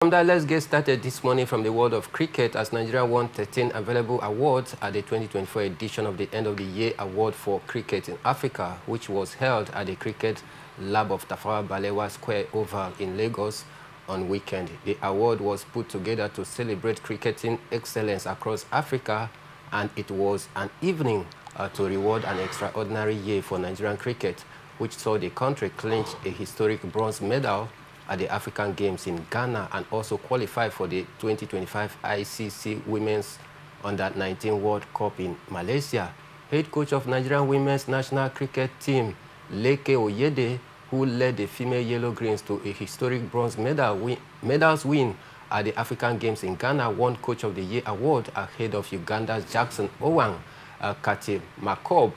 From that, let's get started this morning from the world of cricket as Nigeria won 13 available awards at the 2024 edition of the End of the Year Award for Cricket in Africa, which was held at the Cricket Lab of Tafawa Balewa Square Oval in Lagos on weekend. The award was put together to celebrate cricketing excellence across Africa, and it was an evening to reward an extraordinary year for Nigerian cricket, which saw the country clinch a historic bronze medal at the African Games in Ghana and also qualified for the 2025 ICC Women's Under-19 World Cup in Malaysia. Head coach of Nigerian women's national cricket team, Leke Oyede, who led the female Yellow Greens to a historic bronze medals win at the African Games in Ghana, won Coach of the Year award ahead of Uganda's Jackson Owang, Kati Makob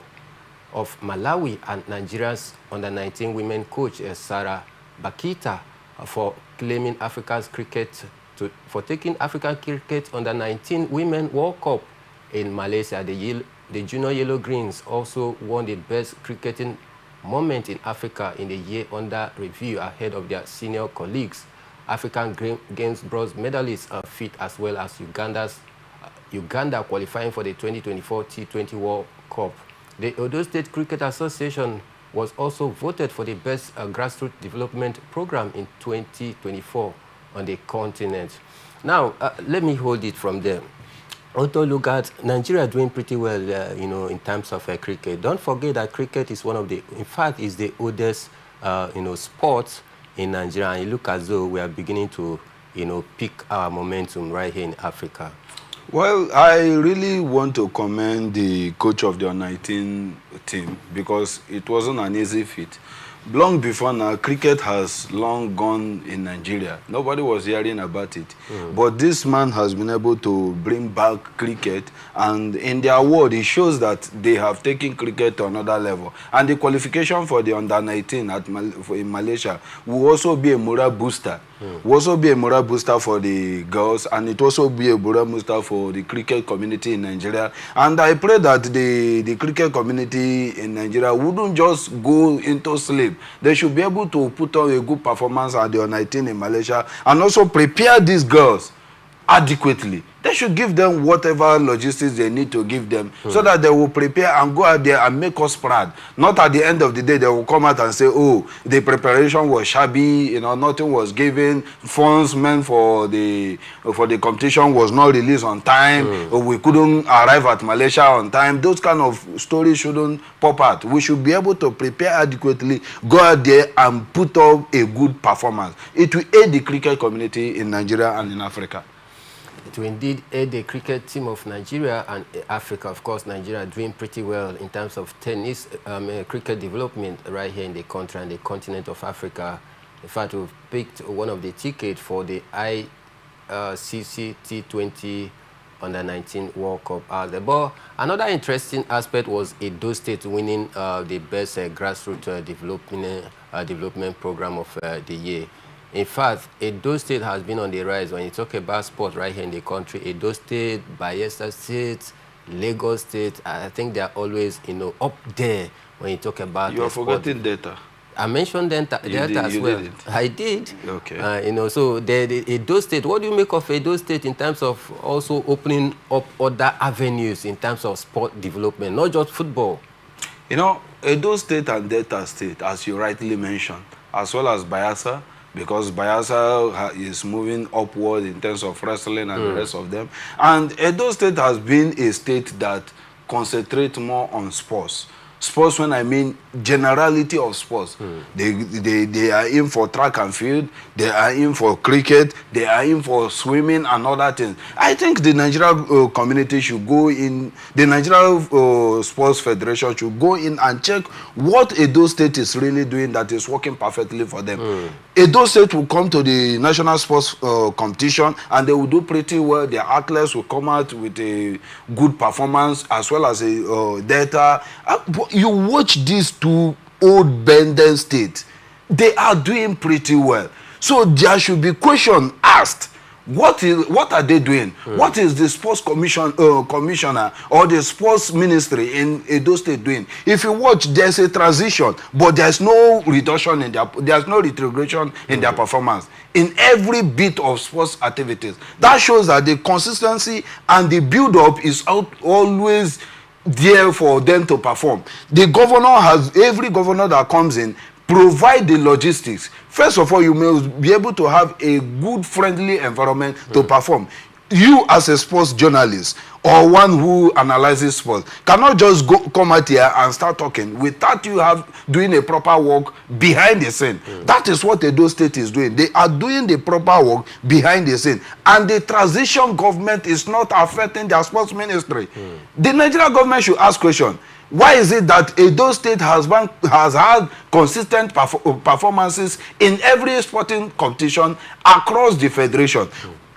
of Malawi, and Nigeria's Under-19 women coach, Sarah Bakita, for claiming for taking African cricket Under-19 Women World Cup in Malaysia. The Junior Yellow Greens also won the best cricketing moment in Africa in the year under review ahead of their senior colleagues. African Games bronze medalists are fit, as well as Uganda qualifying for the 2024 T20 World Cup. The Odo State Cricket Association was also voted for the best grassroots development program in 2024 on the continent. Now, let me hold it from there. Also, look at Nigeria doing pretty well, in terms of cricket. Don't forget that cricket is one of the, in fact, is the oldest, sport in Nigeria. And it looks as though we are beginning to, pick our momentum right here in Africa. Well, I really want to commend the coach of the Under-19 team because it wasn't an easy feat. Long before now, cricket has long gone in Nigeria. Nobody was hearing about it. But this man has been able to bring back cricket, and in their award, it shows that they have taken cricket to another level. And the qualification for the Under-19 in Malaysia will also be a morale booster. Will also be a morale booster for the girls, and it also be a morale booster for the cricket community in Nigeria. And I pray that the cricket community in Nigeria wouldn't just go into sleep. They should be able to put on a good performance at the Under-19 in Malaysia and also prepare these girls adequately. They should give them whatever logistics they need to give them so that they will prepare and go out there and make us proud. Not at the end of the day, they will come out and say, oh, the preparation was shabby, nothing was given, funds meant for the competition was not released on time, or we couldn't arrive at Malaysia on time. Those kind of stories shouldn't pop out. We should be able to prepare adequately, go out there and put up a good performance. It will aid the cricket community in Nigeria and in Africa. To indeed aid the cricket team of Nigeria and Africa. Of course, Nigeria doing pretty well in terms of tennis cricket development right here in the country and the continent of Africa. In fact, we've picked one of the tickets for the ICC T20 Under-19 World Cup. But another interesting aspect was Edo State winning the best grassroots development program of the year. In fact, Edo State has been on the rise when you talk about sport right here in the country. Edo State, Bayelsa State, Lagos State, I think they are always, up there when you talk about. You are forgetting data. I mentioned data as well. Didn't. I did. Okay. So the Edo State, what do you make of Edo State in terms of also opening up other avenues in terms of sport development, not just football? Edo State and Delta State, as you rightly mentioned, as well as Bayelsa, because Bayelsa is moving upward in terms of wrestling and the rest of them. And Edo State has been a state that concentrates more on sports. Sports, when I mean generality of sports. They are in for track and field, they are in for cricket, they are in for swimming and other things. I think the Nigerian community should go in, the Nigerian Sports Federation should go in and check what Edo State is really doing that is working perfectly for them. Edo State will come to the national sports competition and they will do pretty well. Their athletes will come out with a good performance as well as a data. You watch these two old Benden states, they are doing pretty well. So there should be question asked, What are they doing? What is the sports commissioner or the sports ministry in Edo State doing? If you watch, there's a transition, but there's no reduction in there's no retrogression in their performance in every bit of sports activities. That shows that the consistency and the build-up is always there for them to perform. The governor every governor that comes in provide the logistics. First of all, you must be able to have a good, friendly environment to perform. You, as a sports journalist or one who analyzes sports, cannot just come out here and start talking without you doing a proper work behind the scene. That is what Edo State is doing. They are doing the proper work behind the scene. And the transition government is not affecting their sports ministry. The Nigerian government should ask question. Why is it that Edo State has had consistent performances in every sporting competition across the federation?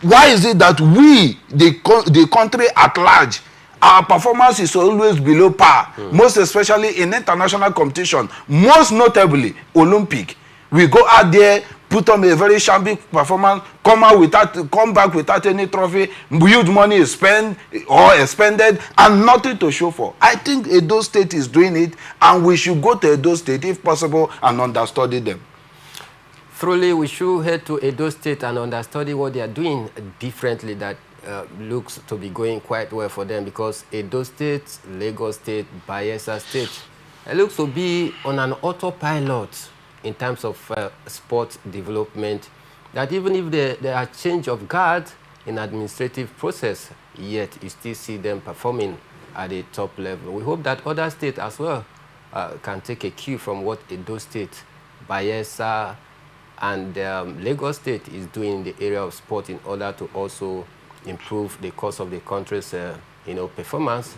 Why is it that we, the country at large, our performance is always below par, most especially in international competition, most notably Olympic? We go out there, put on a very shabby performance, come back without any trophy, huge money is spent or expended, and nothing to show for. I think Edo State is doing it, and we should go to Edo State, if possible, and understudy them. Truly, we should head to Edo State and understudy what they are doing differently that looks to be going quite well for them, because Edo State, Lagos State, Bayelsa State, it looks to be on an autopilot in terms of sport development, that even if there are change of guard in administrative process, yet you still see them performing at the top level. We hope that other states as well can take a cue from what Edo State, Bayelsa, and Lagos State is doing in the area of sport in order to also improve the course of the country's performance